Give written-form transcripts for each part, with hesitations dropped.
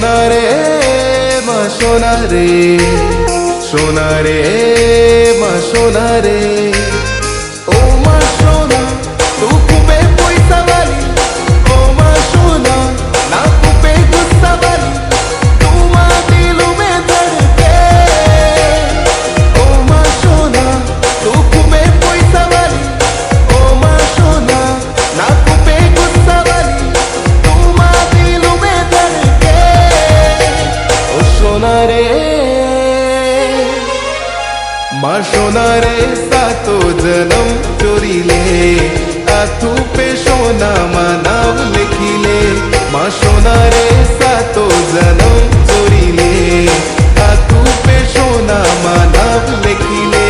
সোনা রে মা সোনা রে, সোনা রে মা সোনা রে, ও মা সোনা तू खूबे पैसा वाली, ओ मा सोना ना खूबे गुस्सा वाली, तू मां दिल में धड़के, ओ मा सोना तू खूबे पैसा वाली, ओ मा सोना ना खूबे गुस्सा वाली, तू मां दिल में धड़के, ओ सोना रे मां सोना रे सातो जन्म चोरीले आथू पे सोना मा नाम लिखिले, मां सोना रे सातो जन्म चोरीले आथू पे सोना मा नाम लिखिले।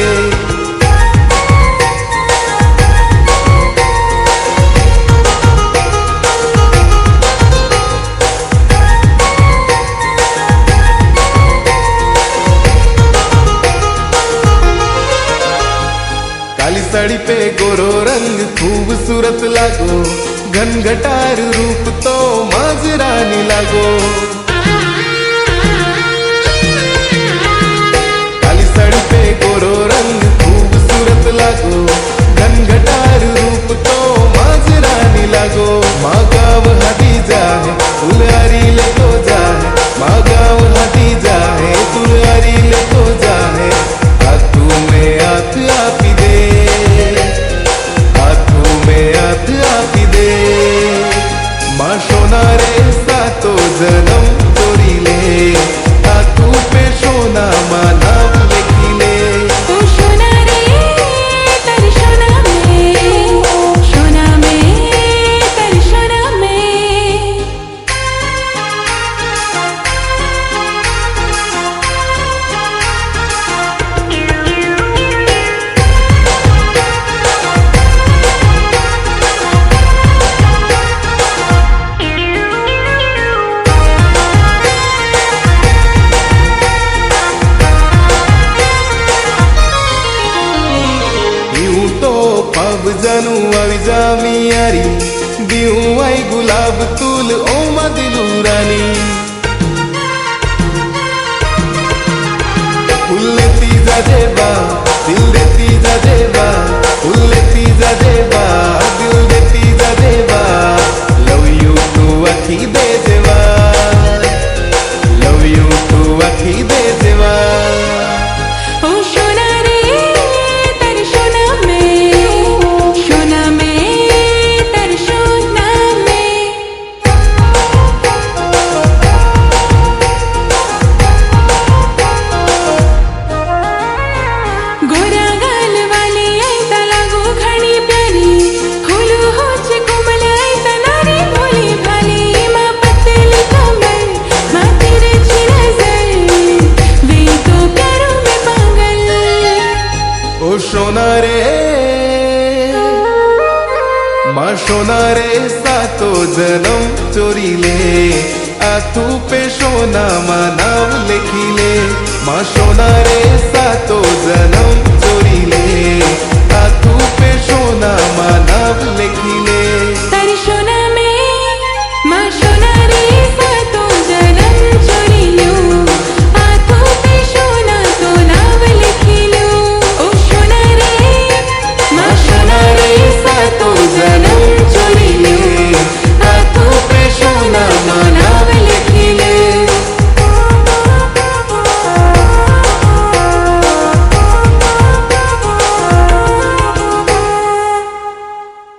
काली साड़ी पे गोरो रंग खूबसूरत लागो, घनघटार रूप तो माजरानी लागो। काली साड़ी पे गोरो रंग खूबसूरत लागो, घनघटार रूप तो माजरानी लागो। माँ गाँव हदीजा है दुलारी ले तो जाए, माँ गाँव हदीजा है दुलारी ले तो जाए, हाथू में हाथ आपी दे, मां सोना रे सातो जन्म चोरीले आथू पे सोना मा नाम लिखिले। ओ सोना रे तेरी सोना में, सोना में तेरी सोना में। पब जानू आई जामी यारी, दियूं आई गुलाब तूल ओ मा दिलू रानी, फूल लेती जा जेबा दिल देती जा जेबा, फूल लेती जा जेबा दिल देती जा जेबा, लव यू तू अखी दे जेबा, लव यू तू अखी दे जेबा। ओ सोना रे तेरी सोना में, सोना में तेरी सोना में। गोरा गाल वाली ऐसा लागो घणी प्यारी, हुलू होच कोमल ऐसा नारी भोली भाली, माँ पतली कमर माँ तिरछी नजर, वे तो प्यारों में पागल। ओ सोना रे मां सोना रे सातो जन्म चोरीले आथू पे सोना मा नाम लिखिले, मां सोना रे सातो जन्म चोरीले आथू पे सोना मा